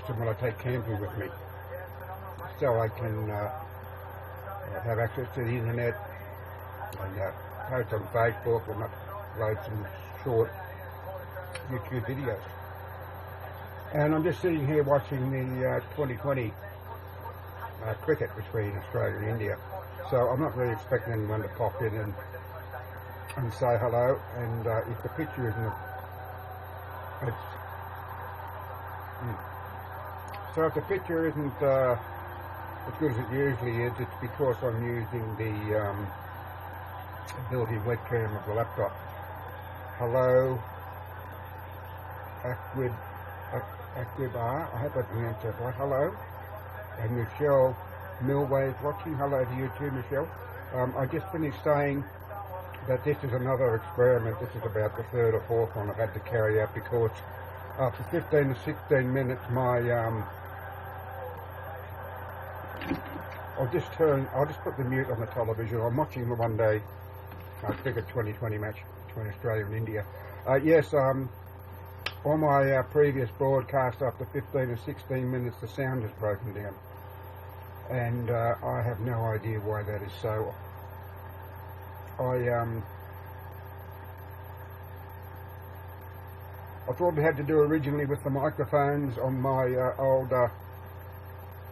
system when I take camping with me, so I can have access to the internet and post on Facebook and upload some short YouTube videos. And I'm just sitting here watching the 2020 cricket between Australia and India, so I'm not really expecting anyone to pop in and say hello. And if the picture isn't so if the picture isn't as good as it usually is, it's because I'm using the built-in webcam of the laptop. Hello, Akwibar, I hope I pronounced that right. Hello, and Michelle Milway is watching. Hello to you too, Michelle. I just finished saying that this is another experiment. This is about the third or fourth one I've had to carry out, because after 15 to 16 minutes my I'll just put the mute on the television. I'm watching the one day cricket 2020 match between Australia and India. Yes, on my previous broadcast, after 15 or 16 minutes, the sound has broken down, and I have no idea why that is so. I thought I had to do originally with the microphones on my old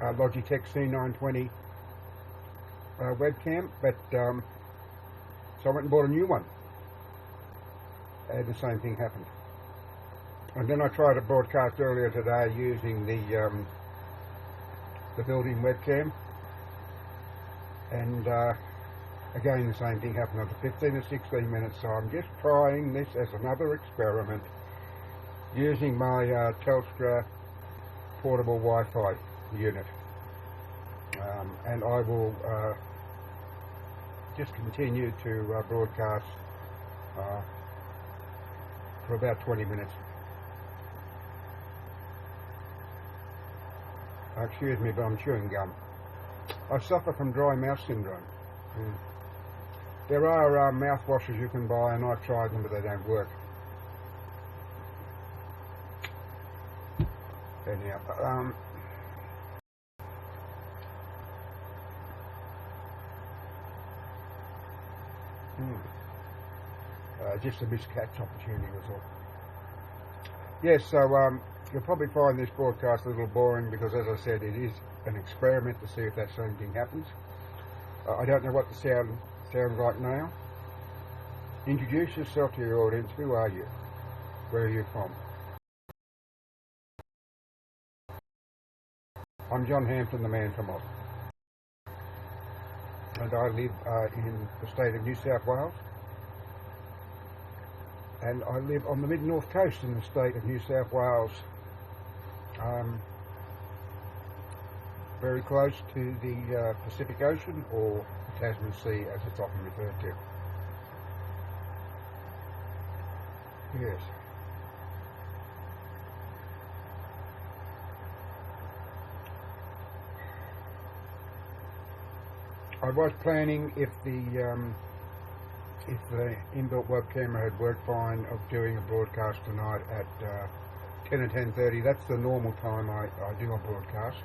Logitech C920 webcam, but so I went and bought a new one, and the same thing happened. And then I tried to broadcast earlier today using the built-in webcam, and again the same thing happened after 15 or 16 minutes. So I'm just trying this as another experiment using my Telstra portable Wi-Fi unit, and I will just continue to broadcast for about 20 minutes. Excuse me, but I'm chewing gum. I suffer from dry mouth syndrome. There are mouthwashes you can buy, and I've tried them, but they don't work. Anyhow, just a missed catch opportunity was all. Yes, so you'll probably find this broadcast a little boring, because, as I said, it is an experiment to see if that same thing happens. I don't know what the sound sounds like now. Introduce yourself to your audience. Who are you? Where are you from? I'm John Hampton, the man from Oz, and I live in the state of New South Wales, and I live on the mid-north coast in the state of New South Wales, very close to the Pacific Ocean, or the Tasman Sea as it's often referred to. Yes. I was planning, if the inbuilt web camera had worked fine, of doing a broadcast tonight at 10 or 10:30. That's the normal time I do a broadcast,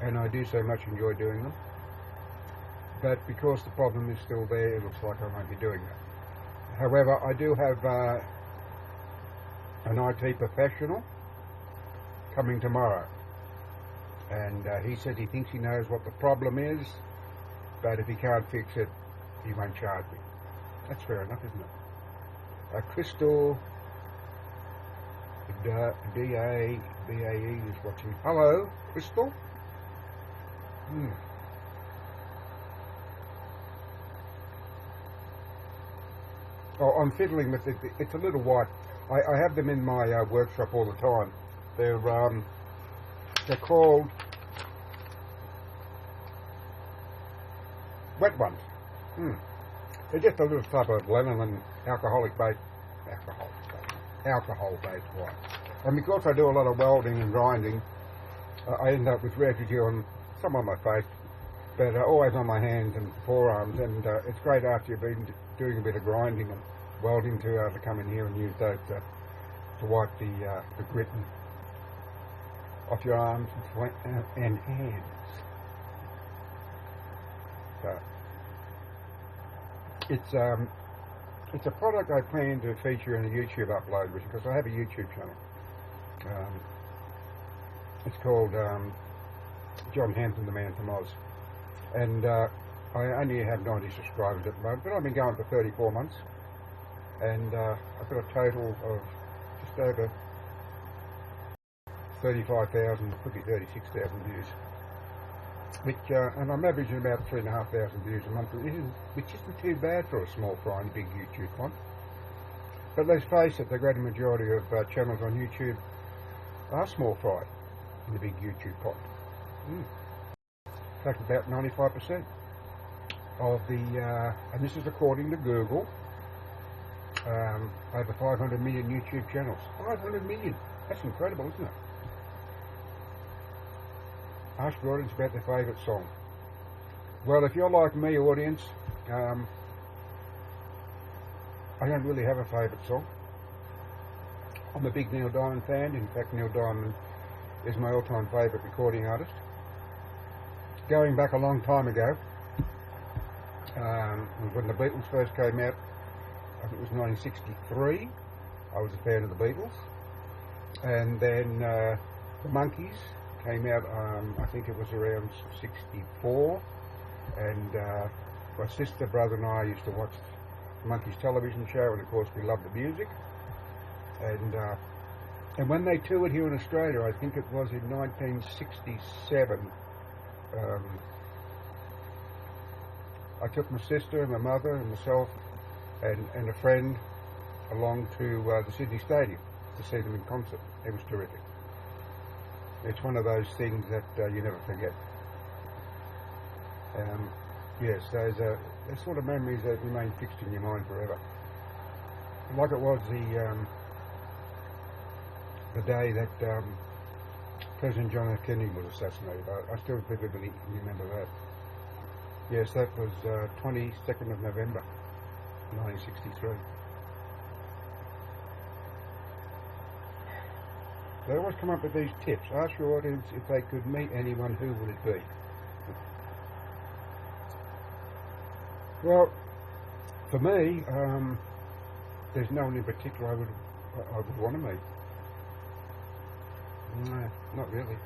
and I do so much enjoy doing them. But because the problem is still there, it looks like I won't be doing that. However, I do have an IT professional coming tomorrow, and he said he thinks he knows what the problem is, but if he can't fix it, he won't charge me. That's fair enough, isn't it? Crystal BAE is watching. Hello, Crystal. Oh, I'm fiddling with it. It's a little white. I have them in my workshop all the time. They're called wet ones. They're just a little type of lanolin alcohol-based white. And because I do a lot of welding and grinding, I end up with residue on some on my face, but always on my hands and forearms. And it's great after you've been doing a bit of grinding and welding to come in here and use those to wipe the grit off your arms and hands. So it's a product I plan to feature in a YouTube upload, because I have a YouTube channel. It's called John Hampton, the Man from Oz, and I only have 90 subscribers at the moment, but I've been going for 34 months, and I've got a total of just over 35,000, could be 36,000 views, which and I'm averaging about 3,500 views a month, which isn't too bad for a small fry in a big YouTube font. But let's face it, the great majority of channels on YouTube are small fry in the big YouTube pot. In fact, about 95% of the, and this is according to Google, over 500 million YouTube channels. 500 million! That's incredible, isn't it? Ask your audience about their favourite song. Well, if you're like me, audience, I don't really have a favourite song. I'm a big Neil Diamond fan. In fact, Neil Diamond is my all-time favourite recording artist. Going back a long time ago, when the Beatles first came out, I think it was 1963, I was a fan of the Beatles. And then the Monkees came out, I think it was around 64, and my sister, brother and I used to watch the Monkees television show, and of course we loved the music. And when they toured here in Australia, I think it was in 1967, I took my sister and my mother and myself and a friend along to the Sydney Stadium to see them in concert. It was terrific. It's one of those things that you never forget. Yes, those are sort of memories that remain fixed in your mind forever. Like it was the day that President John F. Kennedy was assassinated. I still vividly remember that. Yes, that was 22nd of November, 1963. They always come up with these tips. Ask your audience if they could meet anyone, who would it be? Well, for me, there's no one in particular I would want to meet. No, not really.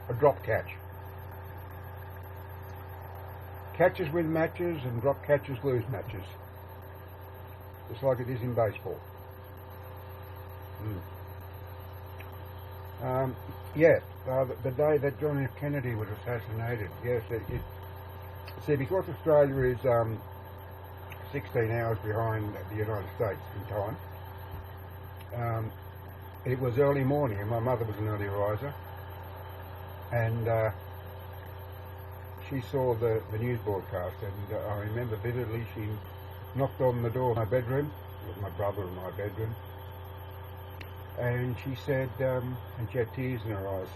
A drop catch. Catches win matches and drop catches lose matches. Just like it is in baseball. The day that John F. Kennedy was assassinated, yes, see, because Australia is 16 hours behind the United States in time, it was early morning, and my mother was an early riser, and she saw the news broadcast, and I remember vividly she knocked on the door of my bedroom, it was my brother in my bedroom, and she said, and she had tears in her eyes,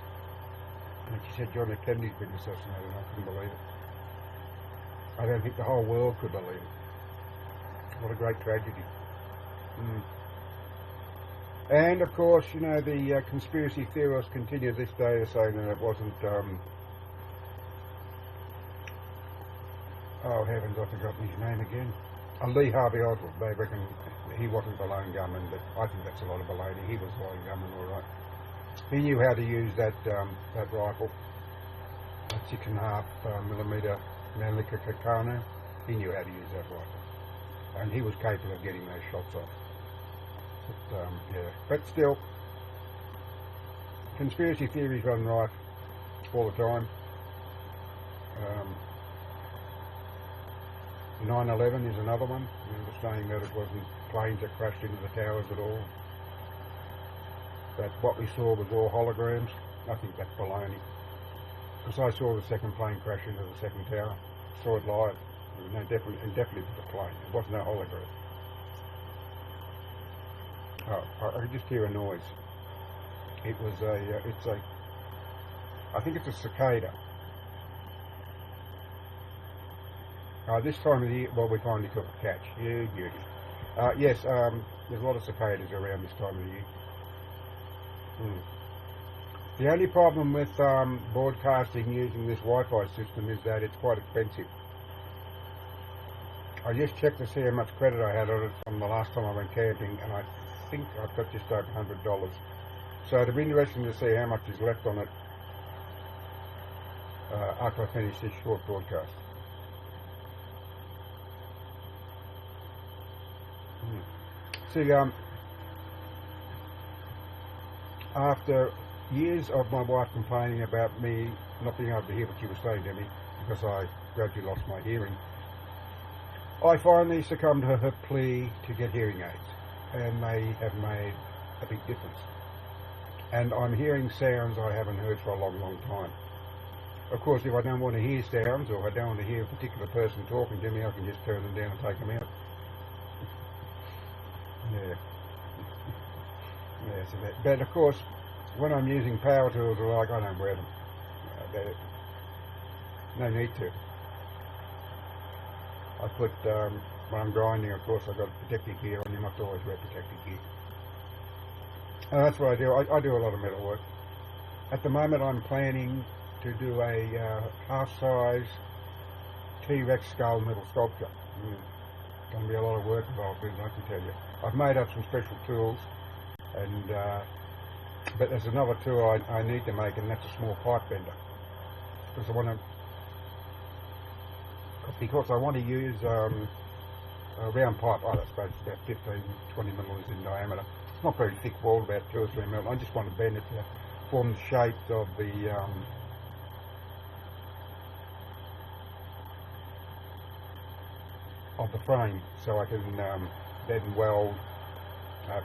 and she said, John F. Kennedy's been assassinated, and I couldn't believe it. I don't think the whole world could believe it. What a great tragedy. And of course, you know, the conspiracy theorists continue this day to say that it wasn't, oh heavens, I've forgotten his name again. Lee Harvey Oswald. They reckon he wasn't the lone gunman, but I think that's a lot of baloney. He was the lone gunman, all right. He knew how to use that rifle, that 6.5 millimeter Mannlicher Katana. He knew how to use that rifle, and he was capable of getting those shots off. But, yeah, but still, conspiracy theories run rife all the time. 9/11 is another one. Remember saying that it wasn't planes that crashed into the towers at all, that what we saw was all holograms. I think that's baloney, because I saw the second plane crash into the second tower. Saw it live. No, definitely was a plane. It wasn't a hologram. Oh, I could just hear a noise. It was I think it's a cicada. This time of the year, well, we finally caught a catch. You beauty. Yes, there's a lot of cicadas around this time of the year. The only problem with broadcasting using this Wi-Fi system is that it's quite expensive. I just checked to see how much credit I had on it from the last time I went camping, and I think I've got just over $100. So it'll be interesting to see how much is left on it after I finish this short broadcast. See, after years of my wife complaining about me not being able to hear what she was saying to me because I gradually lost my hearing, I finally succumbed to her plea to get hearing aids, and they have made a big difference. And I'm hearing sounds I haven't heard for a long, long time. Of course, if I don't want to hear sounds, or if I don't want to hear a particular person talking to me, I can just turn them down and take them out. Yeah. Yeah, so but of course, when I'm using power tools or like, I don't wear them. No need to. I put, when I'm grinding, of course, I've got protective gear on. You must always wear protective gear. And that's what I do. I do a lot of metal work. At the moment, I'm planning to do a half-size T-Rex skull metal sculpture. Going to be a lot of work involved in it, I can tell you. I've made up some special tools, and but there's another tool I need to make, and that's a small pipe bender. Because I want to use a round pipe. I suppose it's about 15-20 millimeters in diameter. It's not very thick wall, about 2 or 3 millimeters. I just want to bend it to form the shape of the frame, so I can then weld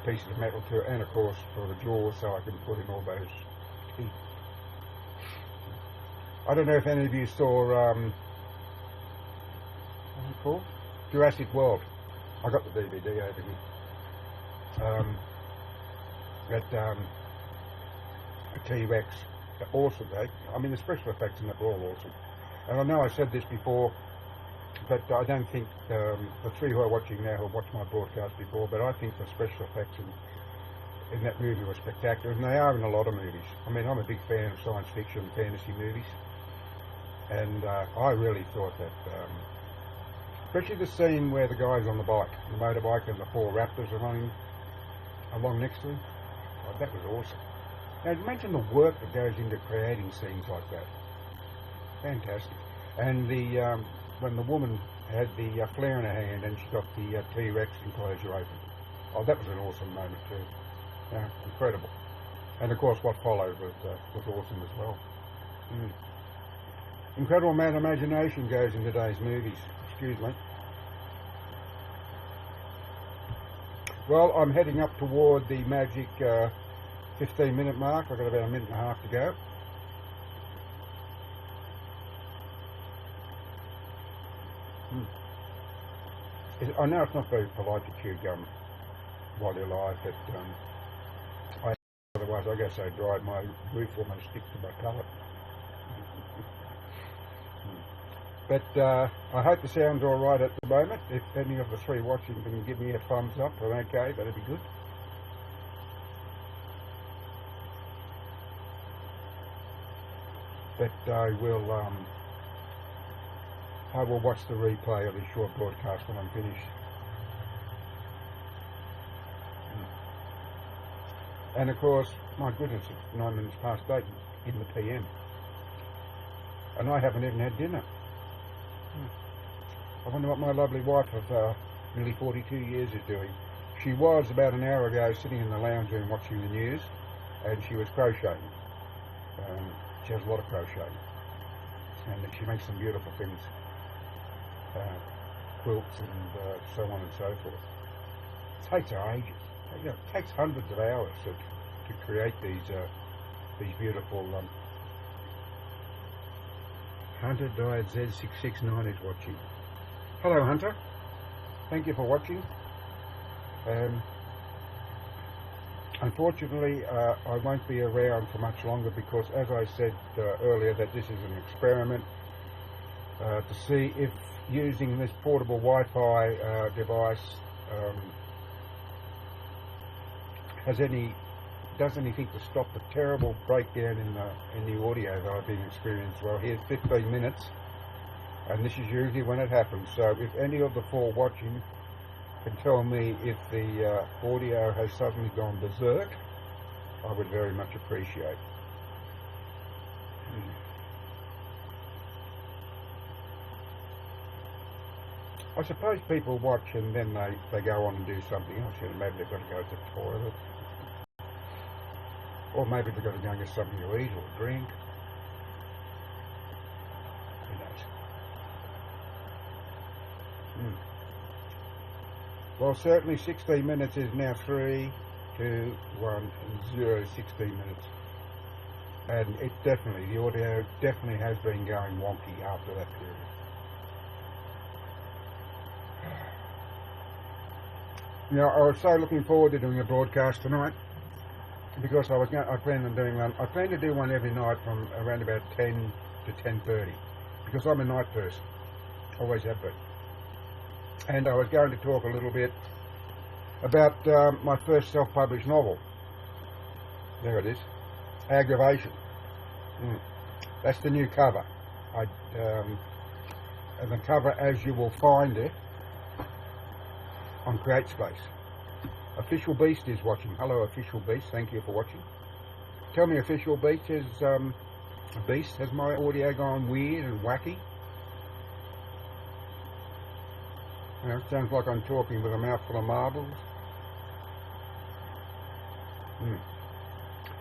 pieces of metal to it, and of course for the jaws, so I can put in all those teeth. I don't know if any of you saw what's it called? Jurassic World. I got the DVD over here. A T-Rex, awesome, eh? I mean, the special effects in that were all awesome. And I know I've said this before, but I don't think the three who are watching now have watched my broadcast before, but I think the special effects in that movie were spectacular, and they are in a lot of movies. I mean, I'm a big fan of science fiction and fantasy movies, and I really thought that, especially the scene where the guy's on the motorbike, and the 4 raptors are along next to him. Oh, that was awesome. Now imagine the work that goes into creating scenes like that. Fantastic. And when the woman had the flare in her hand and she got the T-Rex enclosure open. Oh, that was an awesome moment too. Yeah, incredible. And of course what followed was awesome as well. Incredible amount of imagination goes in today's movies. Excuse me. Well, I'm heading up toward the magic 15-minute mark. I've got about a minute and a half to go. I know it's not very polite to chew gum while you're live, but otherwise I guess I dried my roof almost sticks to my palate. But I hope the sound's all right at the moment. If any of the three watching can give me a thumbs up or okay, that'd be good. But I will watch the replay of this short broadcast when I'm finished. And of course, my goodness, it's 9 minutes past 8 in the PM. And I haven't even had dinner. I wonder what my lovely wife of nearly 42 years is doing. She was about an hour ago sitting in the lounge room watching the news, and she was crocheting. She has a lot of crocheting, and she makes some beautiful things, quilts and so on and so forth. It takes her ages. It takes hundreds of hours to create these beautiful. Hunter Died Z669 is watching. Hello, Hunter. Thank you for watching. Unfortunately, I won't be around for much longer because, as I said earlier, that this is an experiment. to see if using this portable Wi-Fi device does anything to stop the terrible breakdown in the audio that I've been experiencing. Well, here's 15 minutes, and this is usually when it happens. So if any of the four watching can tell me if the audio has suddenly gone berserk, I would very much appreciate. I suppose people watch and then they go on and do something else. You know, maybe they've got to go to the toilet, or maybe they've got to go and get something to eat or drink. Who knows? Well, certainly 16 minutes is now 3, 2, 1, 0, 16 minutes. And it definitely, the audio definitely has been going wonky after that period. Now, I was so looking forward to doing a broadcast tonight, because I plan on doing one. I plan to do one every night from around about 10 to 10:30, because I'm a night person, always have been. And I was going to talk a little bit about my first self-published novel. There it is, Aggravation. That's the new cover. And the cover, as you will find it on CreateSpace. Official Beast is watching. Hello, Official Beast. Thank you for watching. Tell me, Official Beast, has my audio gone weird and wacky? You know, it sounds like I'm talking with a mouthful of marbles.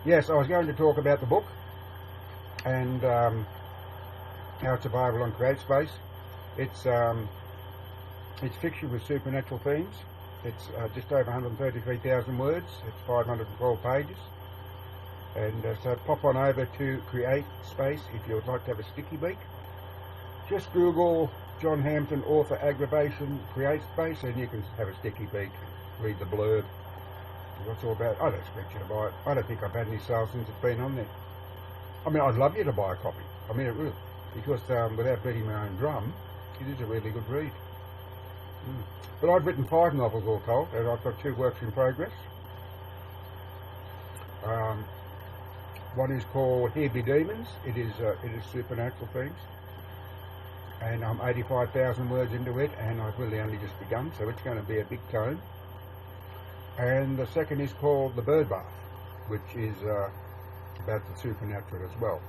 Yes, I was going to talk about the book and how it's available on CreateSpace. It's fiction with supernatural themes. It's just over 133,000 words. It's 512 pages. And so pop on over to CreateSpace if you would like to have a sticky beak. Just Google John Hampton, author, Aggravation, CreateSpace, and you can have a sticky beak, read the blurb. What's all about? I don't expect you to buy it. I don't think I've had any sales since it's been on there. I mean, I'd love you to buy a copy. I mean, it really, because without beating my own drum, it is a really good read. But I've written 5 novels all told, and I've got 2 works in progress. One is called Here Be Demons. It is supernatural themes, and I'm 85,000 words into it, and I've really only just begun, so it's going to be a big tome. And the second is called The Bird Bath, which is about the supernatural as well.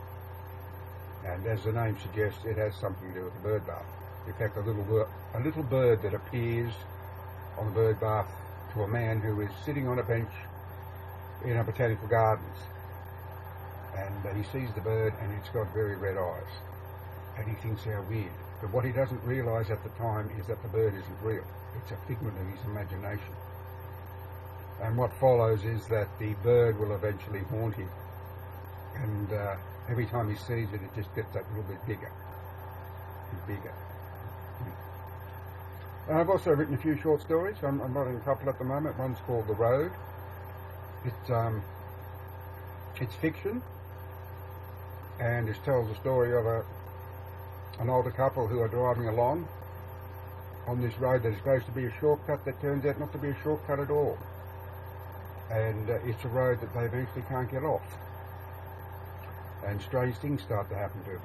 And as the name suggests, it has something to do with the bird bath. In fact, a little bird that appears on the bird bath to a man who is sitting on a bench in a botanical gardens, and he sees the bird, and it's got very red eyes, and he thinks how weird. But what he doesn't realise at the time is that the bird isn't real. It's a figment of his imagination. And what follows is that the bird will eventually haunt him, and every time he sees it, it just gets that little bit bigger and bigger. And I've also written a few short stories. I'm writing a couple at the moment. One's called The Road. It's fiction, and it tells the story of an older couple who are driving along on this road that is supposed to be a shortcut that turns out not to be a shortcut at all. And it's a road that they eventually can't get off. And strange things start to happen to them.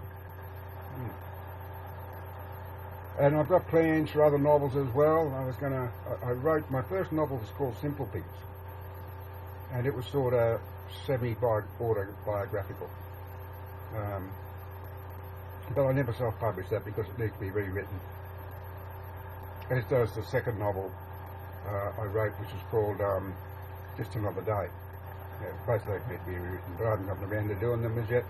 And I've got plans for other novels as well. I wrote, my first novel was called Simple Things. And it was sort of semi-autobiographical. But I never self-published that because it needs to be rewritten. As does the second novel I wrote, which is called Just Another Day. Yeah, both of those need to be rewritten, but I haven't gotten around to doing them as yet,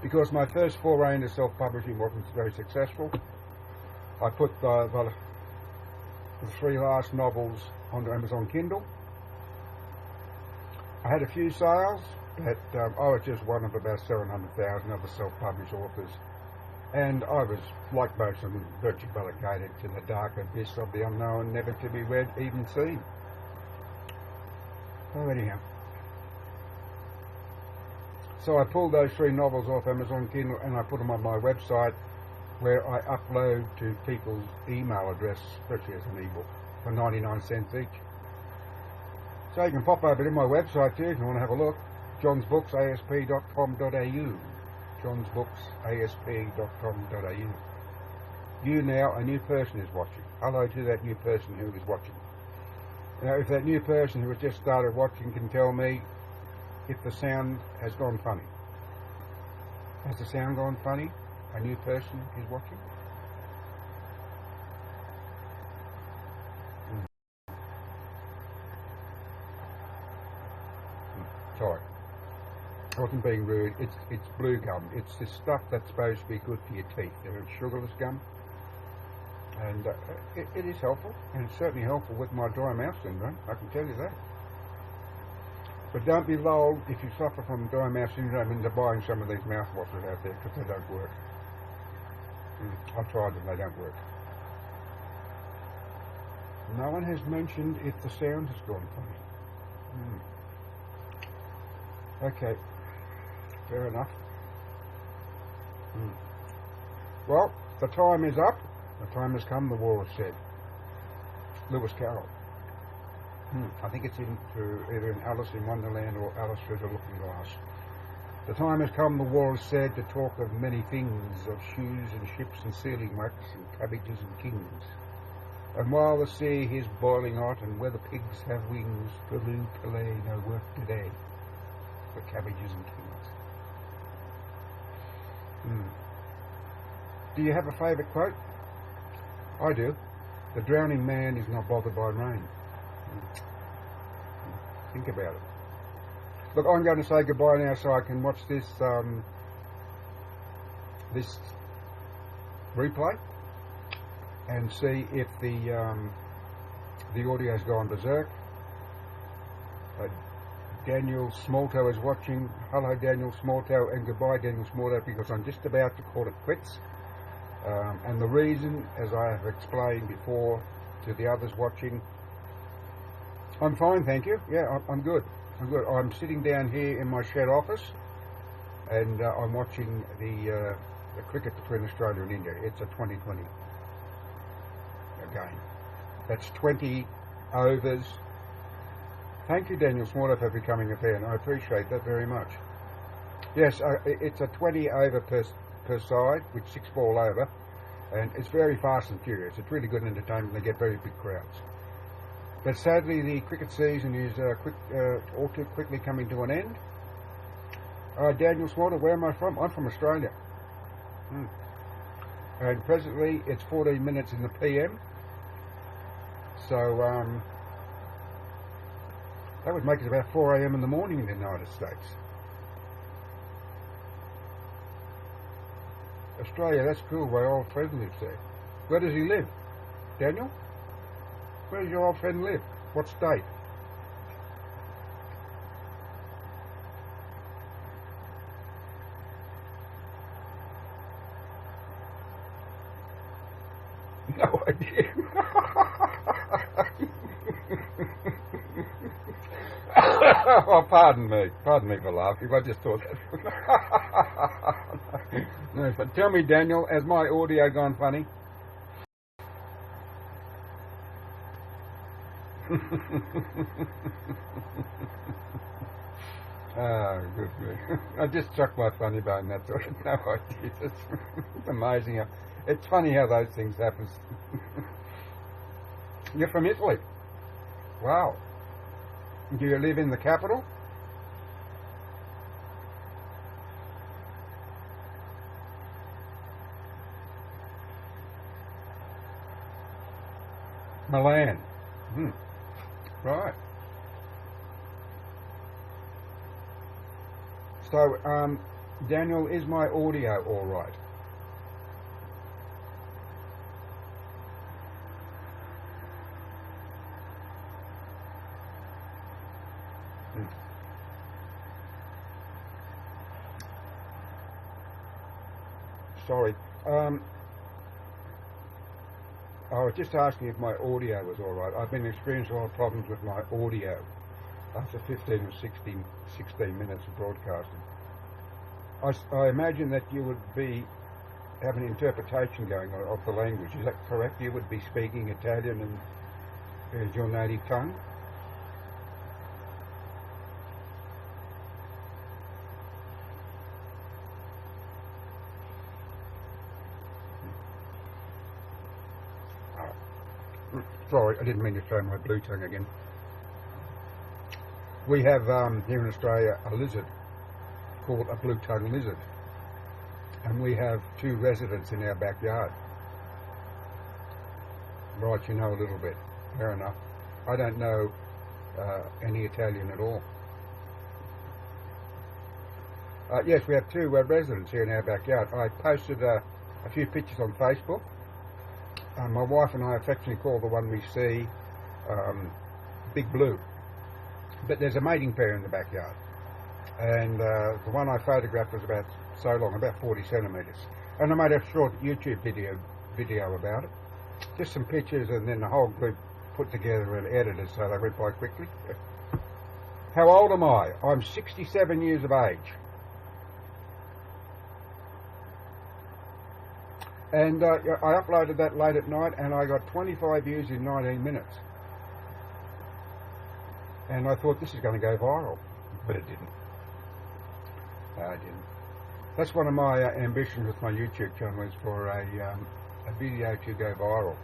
because my first foray into self-publishing wasn't very successful. I put the 3 last novels onto Amazon Kindle. I had a few sales, but I was just one of about 700,000 other self-published authors, and I was, like most of them, virtually relegated to the dark abyss of the unknown, never to be read, even seen. Oh, anyhow. So I pulled those 3 novels off Amazon Kindle and I put them on my website, where I upload to people's email address, especially as an ebook, for 99 cents each. So you can pop over to my website too if you want to have a look, johnsbooksasp.com.au, johnsbooksasp.com.au. YouNow, a new person is watching. Hello to that new person who is watching. Now, if that new person who has just started watching can tell me if the sound has gone funny. Has the sound gone funny? A new person is watching? Sorry. I wasn't being rude. It's blue gum. It's this stuff that's supposed to be good for your teeth. It's sugarless gum. And it is helpful, and it's certainly helpful with my dry mouth syndrome, I can tell you that. But don't be lulled if you suffer from dry mouth syndrome into buying some of these mouthwashes out there, because they don't work. I've tried them, they don't work. No one has mentioned if the sound has gone funny. Okay, fair enough. Well, the time is up. The time has come, the war is said. Lewis Carroll. I think it's either in Alice in Wonderland or Alice Through the Looking Glass. The time has come, the war is said, to talk of many things, of shoes and ships and sealing wax and cabbages and kings. And while the sea is boiling hot and where the pigs have wings, Pelu Calais no work today for cabbages and kings. Do you have a favourite quote? I do. The drowning man is not bothered by rain. Think about it. Look, I'm going to say goodbye now so I can watch this this replay and see if the audio's gone berserk. Daniel Smalltoe is watching. Hello, Daniel Smalltoe, and goodbye, Daniel Smalltoe, because I'm just about to call it quits. And the reason, as I have explained before to the others watching, I'm fine, thank you. Yeah, I'm good. I'm sitting down here in my shed office, and I'm watching the cricket between Australia and India. It's a 2020 game. That's 20 overs. Thank you, Daniel Smalltoe, for becoming a fan. I appreciate that very much. Yes, it's a 20 over per side, with 6 ball over, and it's very fast and furious. It's really good entertainment. They get very big crowds. But sadly, the cricket season is all too quickly coming to an end. Daniel Smalltoe, where am I from? I'm from Australia. And presently, it's 14 minutes in the PM. So that would make it about 4 AM in the morning in the United States. Australia, that's cool. My old friend lives there. Where does he live? Daniel? Where does your old friend live? What state? No idea. Oh, pardon me for laughing. I just thought that. No, but tell me, Daniel, has my audio gone funny? Oh, good. I just struck my funny bone, that's all. No idea. It's amazing. It's funny how those things happen. You're from Italy? Wow. Do you live in the capital? Milan. Right. So, Daniel, is my audio all right? Sorry. I was just asking if my audio was all right. I've been experiencing a lot of problems with my audio after 15 or 16 minutes of broadcasting. I imagine that you would be have an interpretation going on of the language. Is that correct? You would be speaking Italian and as your native tongue? Sorry, I didn't mean to show my blue tongue again. We have here in Australia a lizard called a blue-tongued lizard, and we have 2 residents in our backyard. Right, you know a little bit. Fair enough. I don't know any Italian at all. Yes, we have 2 residents here in our backyard. I posted a few pictures on Facebook. My wife and I affectionately call the one we see Big Blue. But there's a mating pair in the backyard. And the one I photographed was about so long, about 40 centimetres. And I made a short YouTube video about it. Just some pictures and then the whole group put together and edited so they went by quickly. How old am I? I'm 67 years of age. And I uploaded that late at night and I got 25 views in 19 minutes. And I thought this is going to go viral, but it didn't. No, it didn't. That's one of my ambitions with my YouTube channel, is for a video to go viral.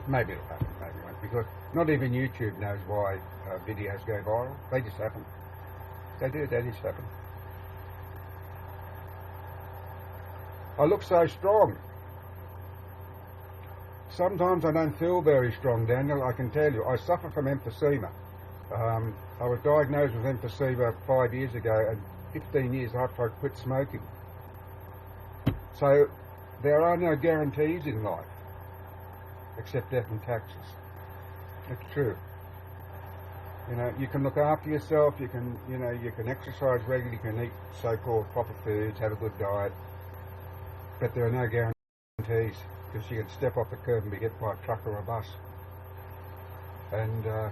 Maybe it'll happen, maybe it won't, because not even YouTube knows why videos go viral. They just happen. They do, they just happen. I look so strong. Sometimes I don't feel very strong, Daniel, I can tell you. I suffer from emphysema. I was diagnosed with emphysema 5 years ago, and 15 years after I quit smoking. So there are no guarantees in life, except death and taxes. It's true. You know, you can look after yourself, you can exercise regularly, you can eat so-called proper foods, have a good diet, but there are no guarantees, because you can step off the curb and be hit by a truck or a bus. And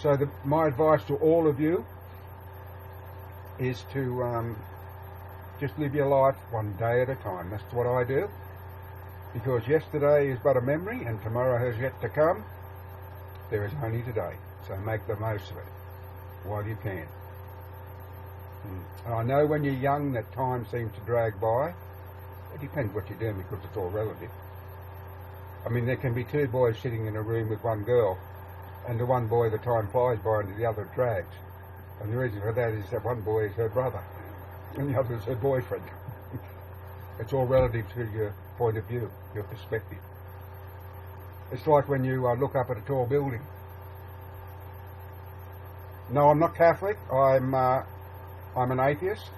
so my advice to all of you is to just live your life one day at a time. That's what I do, because yesterday is but a memory and tomorrow has yet to come. There is only today, so make the most of it while you can. And I know when you're young that time seems to drag by. It depends what you're doing, because it's all relative. I mean, there can be 2 boys sitting in a room with 1 girl, and the one boy, the time flies by and the other drags. And the reason for that is that one boy is her brother and the other is her boyfriend. It's all relative to your point of view, your perspective. It's like when you look up at a tall building. No, I'm not Catholic. I'm an atheist.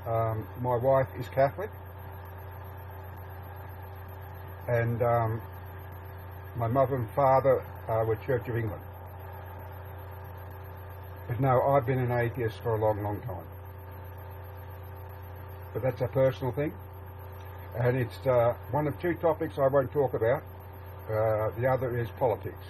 My wife is Catholic. And my mother and father were Church of England. But no, I've been an atheist for a long, long time. But that's a personal thing. And it's one of 2 topics I won't talk about. The other is politics.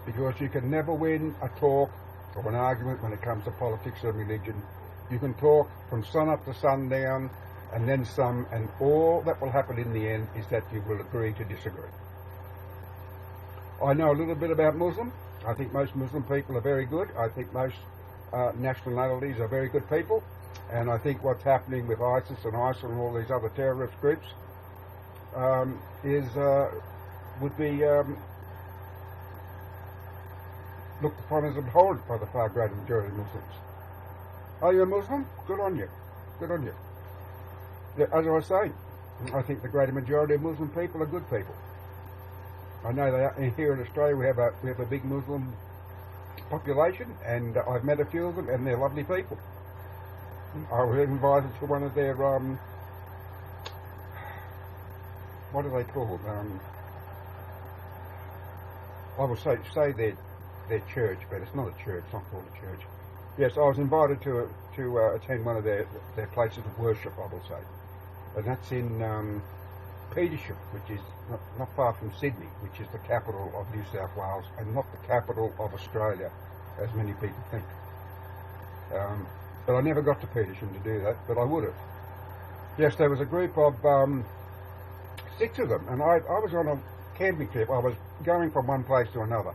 Because you can never win a talk or an argument when it comes to politics and religion. You can talk from sun up to sundown, and then some, and all that will happen in the end is that you will agree to disagree. I know a little bit about Muslim. I think most Muslim people are very good. I think most nationalities are very good people. And I think what's happening with ISIS and ISIL and all these other terrorist groups would be looked upon as abhorrent by the far greater majority of Muslims. Are you a Muslim? Good on you. Good on you. As I was saying, I think the greater majority of Muslim people are good people. I know that here in Australia we have a big Muslim population, and I've met a few of them, and they're lovely people. I was invited to one of their what are they called? I will say their church, but it's not a church. It's not called a church. Yes, I was invited to attend one of their places of worship, I will say. And that's in Petersham, which is not far from Sydney, which is the capital of New South Wales, and not the capital of Australia, as many people think. But I never got to Petersham to do that, but I would have. Yes, there was a group of 6 of them, and I was on a camping trip. I was going from one place to another,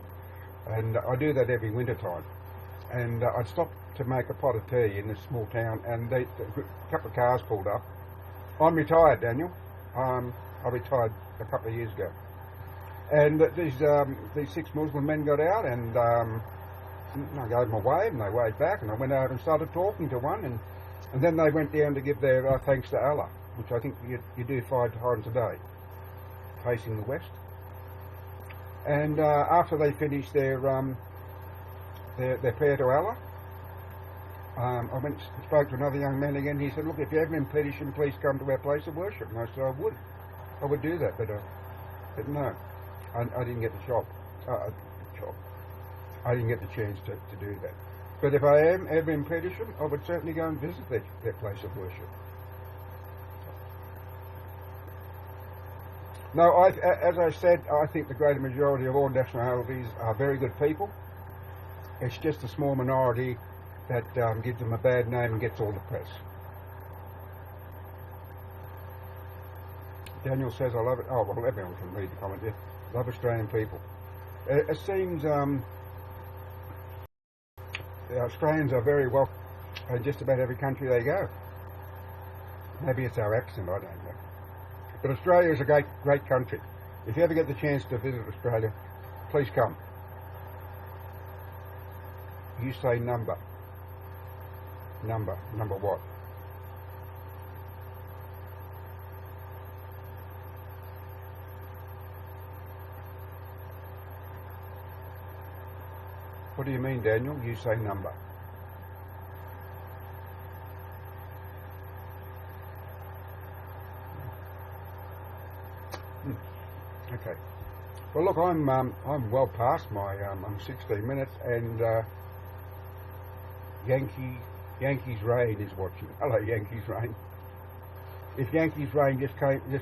and I do that every winter time. And I'd stop to make a pot of tea in this small town, and a couple of cars pulled up. I'm retired, Daniel. I retired a couple of years ago. And these 6 Muslim men got out, and I gave them a wave, and they waved back, and I went over and started talking to one, and then they went down to give their thanks to Allah, which I think you do 5 times a day, facing the west. And after they finished their prayer to Allah, I went and spoke to another young man again. He said, look, if you're ever in Petersham, please come to our place of worship. And I said, I would do that, but no, I didn't get the job. I didn't get the chance to do that. But if I am ever in Petersham, I would certainly go and visit their place of worship. No, as I said, I think the greater majority of all nationalities are very good people. It's just a small minority that gives them a bad name and gets all the press. Daniel says, I love it. Oh, well, everyone can read the comment there. Love Australian people. It seems the Australians are very welcome in just about every country they go. Maybe it's our accent, I don't know. But Australia is a great country. If you ever get the chance to visit Australia, please come. You say number. Number what? What do you mean, Daniel? You say number. Okay. Well, look, I'm well past my I'm 16 minutes, and Yankees Rain is watching. Hello, Yankees Rain. If Yankees Rain just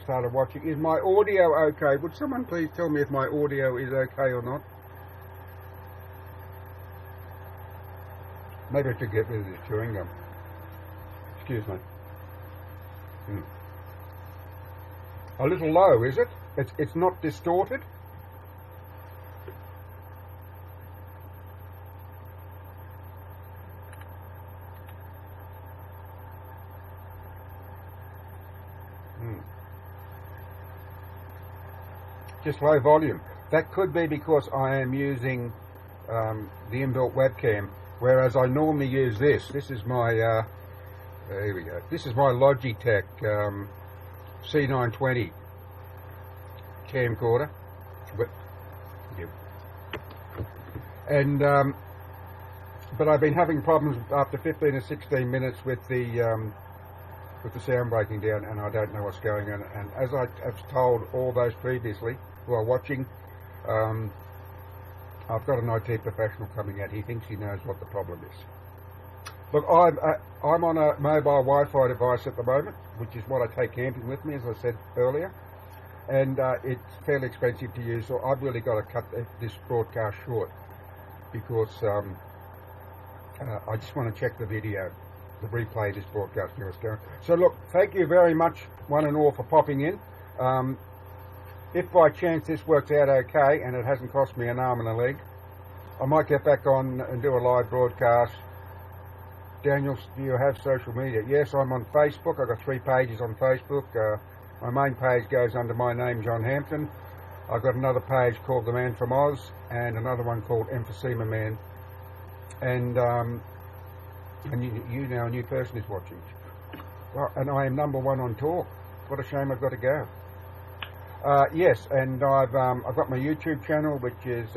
started watching, is my audio okay? Would someone please tell me if my audio is okay or not? Maybe I should get rid of this chewing gum. Excuse me. A little low, is it? It's not distorted? Just low volume. That could be because I am using the inbuilt webcam, whereas I normally use this. This is my, here we go. This is my Logitech C920 camcorder. And but I've been having problems after 15 or 16 minutes with the sound breaking down, and I don't know what's going on. And as I have told all those previously who are watching, I've got an IT professional coming out. He thinks he knows what the problem is. Look, I'm on a mobile Wi-Fi device at the moment, which is what I take camping with me, as I said earlier, and it's fairly expensive to use, so I've really got to cut this broadcast short because I just want to check the video, the replay of this broadcast. So look, thank you very much, one and all, for popping in. If by chance this works out okay and it hasn't cost me an arm and a leg, I might get back on and do a live broadcast. Daniel, do you have social media? Yes, I'm on Facebook. I've got 3 pages on Facebook. My main page goes under my name, John Hampton. I've got another page called The Man from Oz, and another one called Emphysema Man. And you now, a new person is watching. Well, and I am #1 on tour. What a shame I've got to go. Yes, and I've got my YouTube channel, which is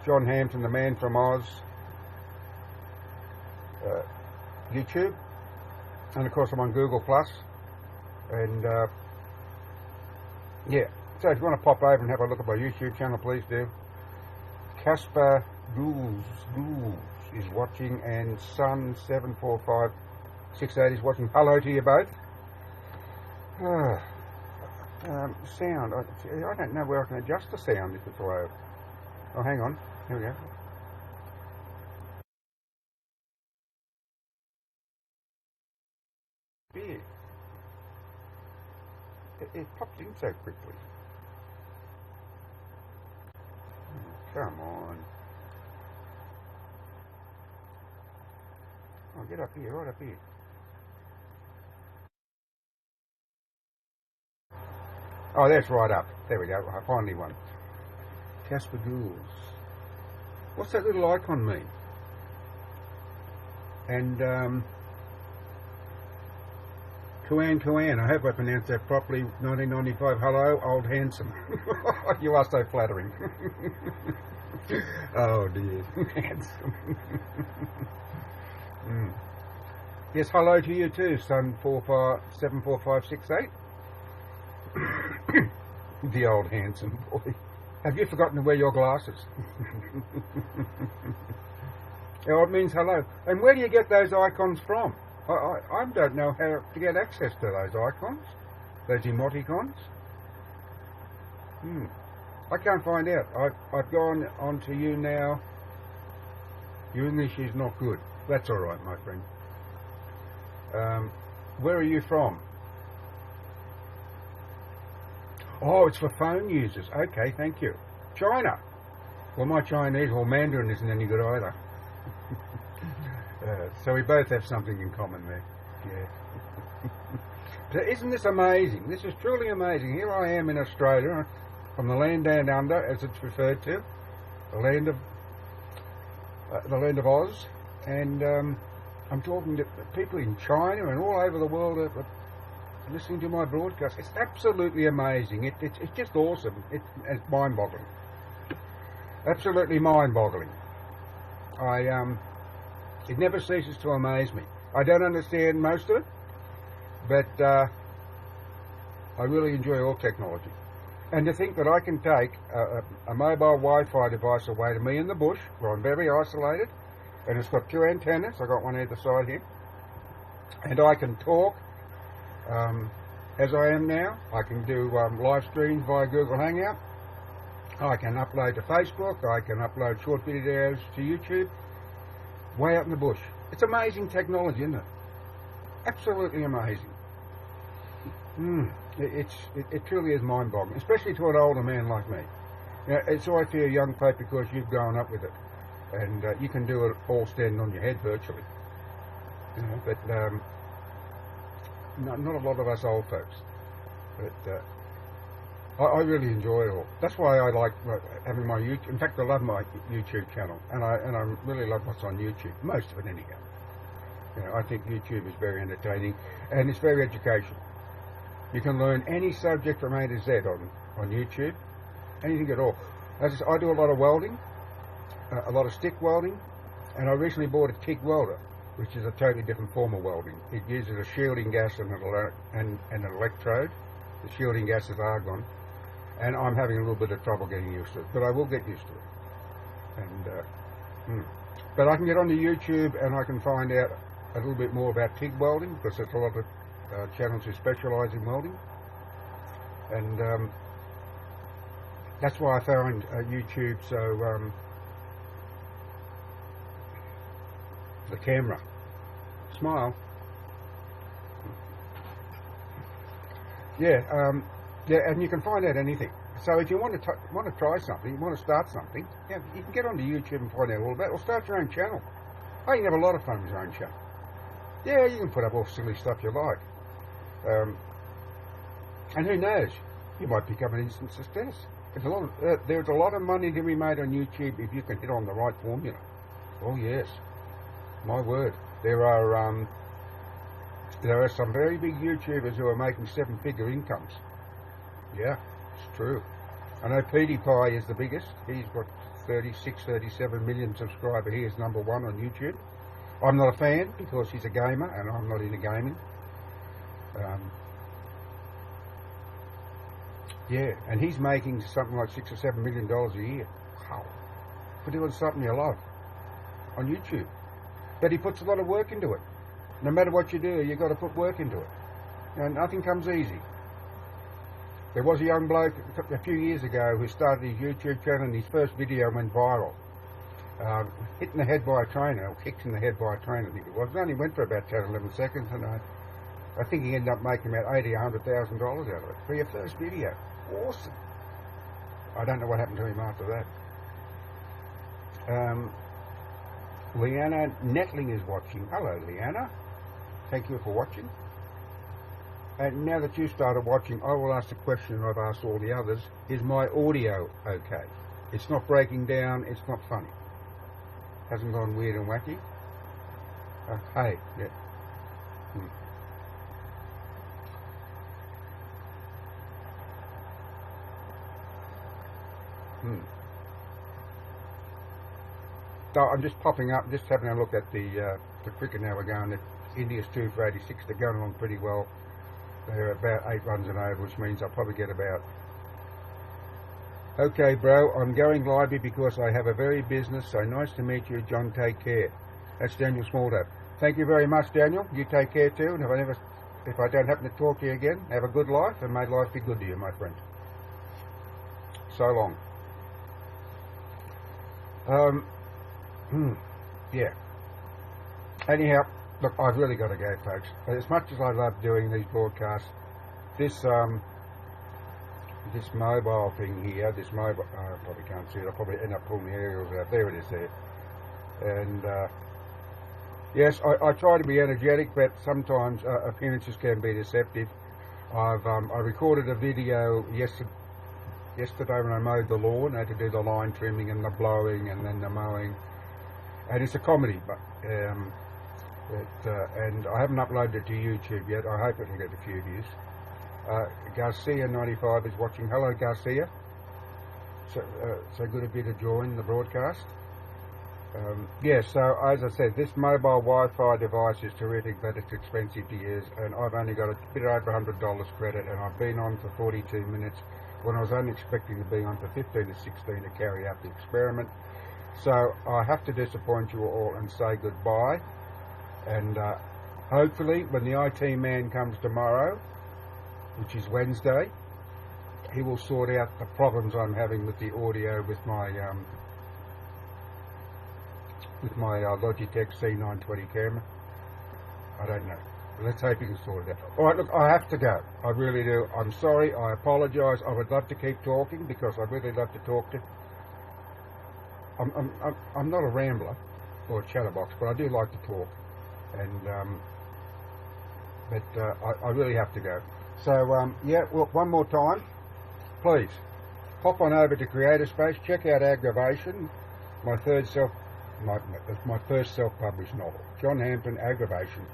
John Hampton, The Man from Oz, YouTube, and of course I'm on Google Plus, and yeah. So if you want to pop over and have a look at my YouTube channel, please do. Casper Ghouls is watching, and Sun745680 is watching. Hello to you both. Sound. I don't know where I can adjust the sound if it's low. Oh, hang on. Here we go. beer. It pops in so quickly. Come on. Oh, get up here, right up here. Oh, that's right up. There we go. I finally won. Casper Ghouls. What's that little icon mean? And Kuan, I hope I pronounced that properly. 1995. Hello, old handsome. You are so flattering. Oh dear, handsome. Yes, hello to you too, son. 74568. The old handsome boy. Have you forgotten to wear your glasses? Oh, it means hello. And where do you get those icons from? I don't know how to get access to those icons, those emoticons. I can't find out. I've gone on to YouNow. Your English is not good. That's all right, my friend. Where are you from? Oh, it's for phone users. Okay, thank you. China. Well, my Chinese or Mandarin isn't any good either. So we both have something in common there. Yeah. So isn't this amazing? This is truly amazing. Here I am in Australia, from the land down under, as it's referred to, the land of Oz, and I'm talking to people in China and all over the world listening to my broadcast. It's absolutely amazing. It's just awesome. It's mind-boggling. Absolutely mind-boggling. It never ceases to amaze me. I don't understand most of it, but I really enjoy all technology. And to think that I can take a mobile Wi-Fi device away to me in the bush, where I'm very isolated, and it's got two antennas. I've got one either side here, and I can talk as I am now. I can do live streams via Google Hangout. I can upload to Facebook. I can upload short videos to YouTube. Way out in the bush. It's amazing technology, isn't it? Absolutely amazing. It truly is mind-boggling, especially to an older man like me. You know, it's sorry for you young folk because you've grown up with it, and you can do it all standing on your head virtually. You know, but not a lot of us old folks. But I really enjoy it all. That's why I like having my YouTube. In fact, I love my YouTube channel, and I really love what's on YouTube. Most of it, anyhow. You know, I think YouTube is very entertaining, and it's very educational. You can learn any subject from A to Z on YouTube, anything at all. I do a lot of welding, a lot of stick welding, and I recently bought a TIG welder, which is a totally different form of welding. It uses a shielding gas and an electrode. The shielding gas is argon. And I'm having a little bit of trouble getting used to it, but I will get used to it. And but I can get onto YouTube and I can find out a little bit more about TIG welding, because there's a lot of channels who specialise in welding. And that's why I found YouTube so the camera. Smile. Yeah. Yeah, and you can find out anything. So if you want to try something, you want to start something, yeah, you can get onto YouTube and find out all about it, or start your own channel. Oh, you can have a lot of fun with your own channel. Yeah, you can put up all silly stuff you like. And who knows, you might become an instant success. There's a lot of money to be made on YouTube if you can hit on the right formula. Oh yes, my word. There are some very big YouTubers who are making seven-figure incomes. Yeah, it's true. I know PewDiePie is the biggest. He's got 36, 37 million subscribers. He is #1 on YouTube. I'm not a fan because he's a gamer and I'm not into gaming. Yeah, and he's making something like $6 or $7 million a year. Wow. For doing something you love on YouTube. But he puts a lot of work into it. No matter what you do, you've got to put work into it. You know, nothing comes easy. There was a young bloke a few years ago who started his YouTube channel, and his first video went viral. Hit in the head by a train, or kicked in the head by a train, I think it was. It only went for about 10 or 11 seconds, and I think he ended up making about $80,000 out of it for your first video. Awesome. I don't know what happened to him after that. Leanna Nettling is watching. Hello, Leanna. Thank you for watching. And now that you started watching, I will ask the question I've asked all the others. Is my audio okay? It's not breaking down. It's not funny. Hasn't gone weird and wacky. Hey, yeah. So I'm just popping up, just having a look at the cricket now. We're going to India's 2 for 86. They're going along pretty well. They're about 8 runs and over, which means I'll probably get about... Okay, bro, I'm going live because I have a very business, so nice to meet you, John. Take care. That's Daniel Smalldo. Thank you very much, Daniel. You take care too, and if I don't happen to talk to you again, have a good life, and may life be good to you, my friend. So long. Yeah. Anyhow, look, I've really got to go, folks. As much as I love doing these broadcasts, this mobile thing here, I probably can't see it. I'll probably end up pulling the aerials out. There it is there. And yes, I try to be energetic, but sometimes appearances can be deceptive. I recorded a video yesterday when I mowed the lawn. I had to do the line trimming and the blowing and then the mowing. And it's a comedy, but and I haven't uploaded it to YouTube yet. I hope it'll get a few views. Garcia95 is watching. Hello, Garcia. So good of you to join the broadcast. Yes, so as I said, this mobile Wi-Fi device is terrific, but it's expensive to use, and I've only got a bit over $100 credit, and I've been on for 42 minutes when I was only expecting to be on for 15 to 16 to carry out the experiment. So I have to disappoint you all and say goodbye, and hopefully when the IT man comes tomorrow, which is Wednesday, he will sort out the problems I'm having with the audio with my Logitech C920 camera. I don't know. Let's hope he can sort it out. Alright, look, I have to go. I really do. I'm sorry. I apologise. I would love to keep talking because I really love to talk to. I'm not a rambler or a chatterbox, but I do like to talk. And I really have to go. So yeah, look, one more time, please pop on over to Creator Space. Check out Aggravation, my first self-published novel, John Hampton, Aggravation.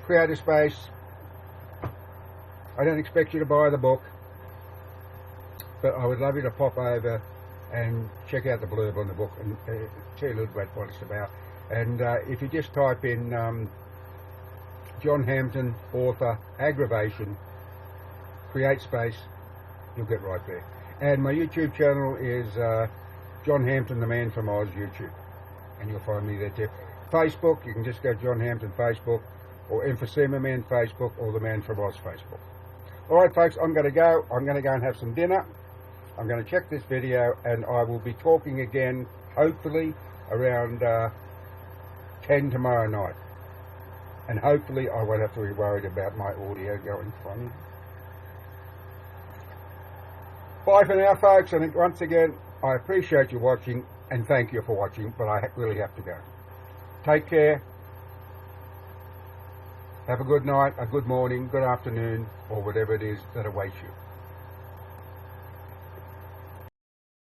Creator Space. I don't expect you to buy the book, but I would love you to pop over and check out the blurb on the book and tell you a little bit what it's about. And if you just type in John Hampton, author, Aggravation, create space, you'll get right there. And my YouTube channel is John Hampton, the Man from Oz YouTube, and you'll find me there too. Facebook, you can just go John Hampton Facebook, or Emphysema Man Facebook, or the Man from Oz Facebook. Alright folks, I'm going to go. I'm going to go and have some dinner. I'm going to check this video, and I will be talking again, hopefully, around 10 tomorrow night. And hopefully I won't have to be worried about my audio going funny. Bye for now, folks, and once again, I appreciate you watching, and thank you for watching, but I really have to go. Take care. Have a good night, a good morning, good afternoon, or whatever it is that awaits you.